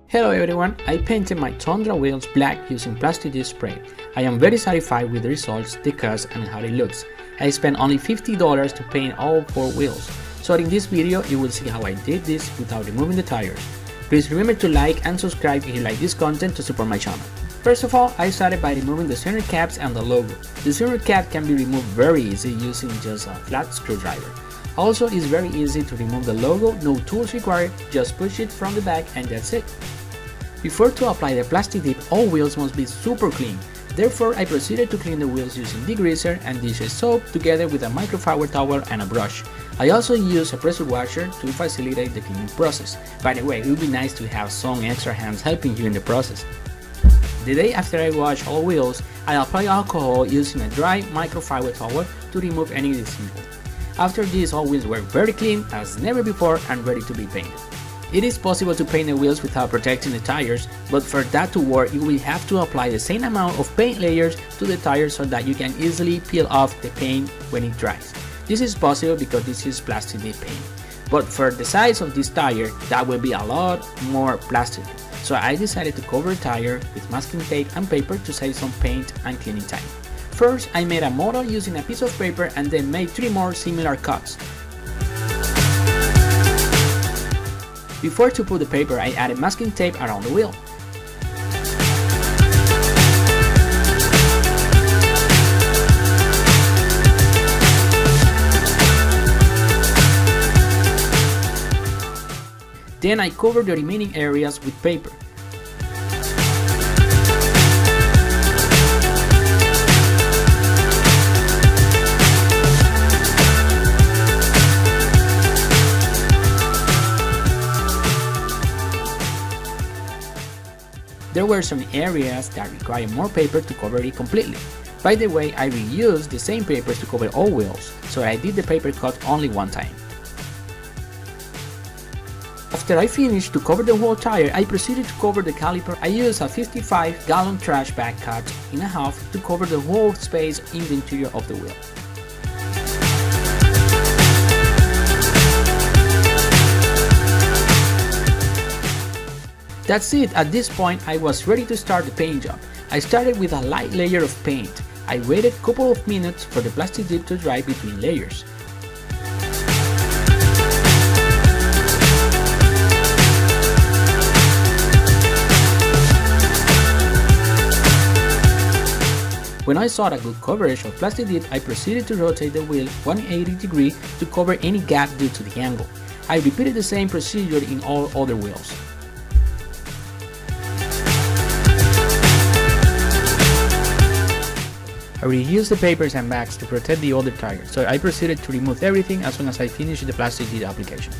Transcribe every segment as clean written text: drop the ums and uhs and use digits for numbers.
Hello everyone, I painted my Tundra wheels black using Plasti spray. I am very satisfied with the results, the cost and how it looks. I spent only $50 to paint all 4 wheels. So in this video you will see how I did this without removing the tires. Please remember to like and subscribe if you like this content to support my channel. First of all, I started by removing the center caps and the logo. The center cap can be removed very easy using just a flat screwdriver. Also, it's very easy to remove the logo, no tools required, just push it from the back and that's it. Before to apply the plastic dip, all wheels must be super clean. Therefore, I proceeded to clean the wheels using degreaser and dish soap together with a microfiber towel and a brush. I also used a pressure washer to facilitate the cleaning process. By the way, it would be nice to have some extra hands helping you in the process. The day after I washed all wheels, I applied alcohol using a dry microfiber towel to remove any residual. After this, all wheels were very clean as never before and ready to be painted. It is possible to paint the wheels without protecting the tires, but for that to work you will have to apply the same amount of paint layers to the tires so that you can easily peel off the paint when it dries. This is possible because this is plastic dip paint, but for the size of this tire that will be a lot more plastic. So I decided to cover the tire with masking tape and paper to save some paint and cleaning time. First, I made a model using a piece of paper and then made 3 more similar cuts. Before to put the paper, I added masking tape around the wheel. Then I covered the remaining areas with paper. There were some areas that required more paper to cover it completely. By the way, I reused the same papers to cover all wheels, so I did the paper cut only one time. After I finished to cover the whole tire, I proceeded to cover the caliper. I used a 55-gallon trash bag cut in half to cover the whole space in the interior of the wheel. That's it, at this point I was ready to start the paint job. I started with a light layer of paint. I waited a couple of minutes for the plastic dip to dry between layers. When I saw a good coverage of plastic dip, I proceeded to rotate the wheel 180 degrees to cover any gap due to the angle. I repeated the same procedure in all other wheels. I reused the papers and bags to protect the other tires, so I proceeded to remove everything as soon as I finished the plastic dip application.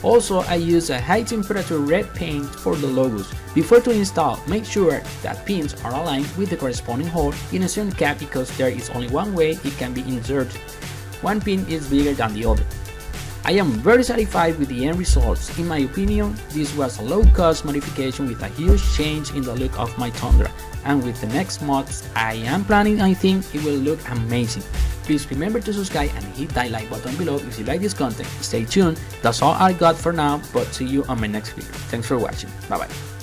Also, I used a high temperature red paint for the logos. Before to install, make sure that pins are aligned with the corresponding hole in a certain cap because there is only one way it can be inserted. One pin is bigger than the other. I am very satisfied with the end results. In my opinion, this was a low-cost modification with a huge change in the look of my Tundra, and with the next mods I think it will look amazing. Please remember to subscribe and hit that like button below if you like this content. Stay tuned, that's all I got for now, but see you on my next video. Thanks for watching, bye bye.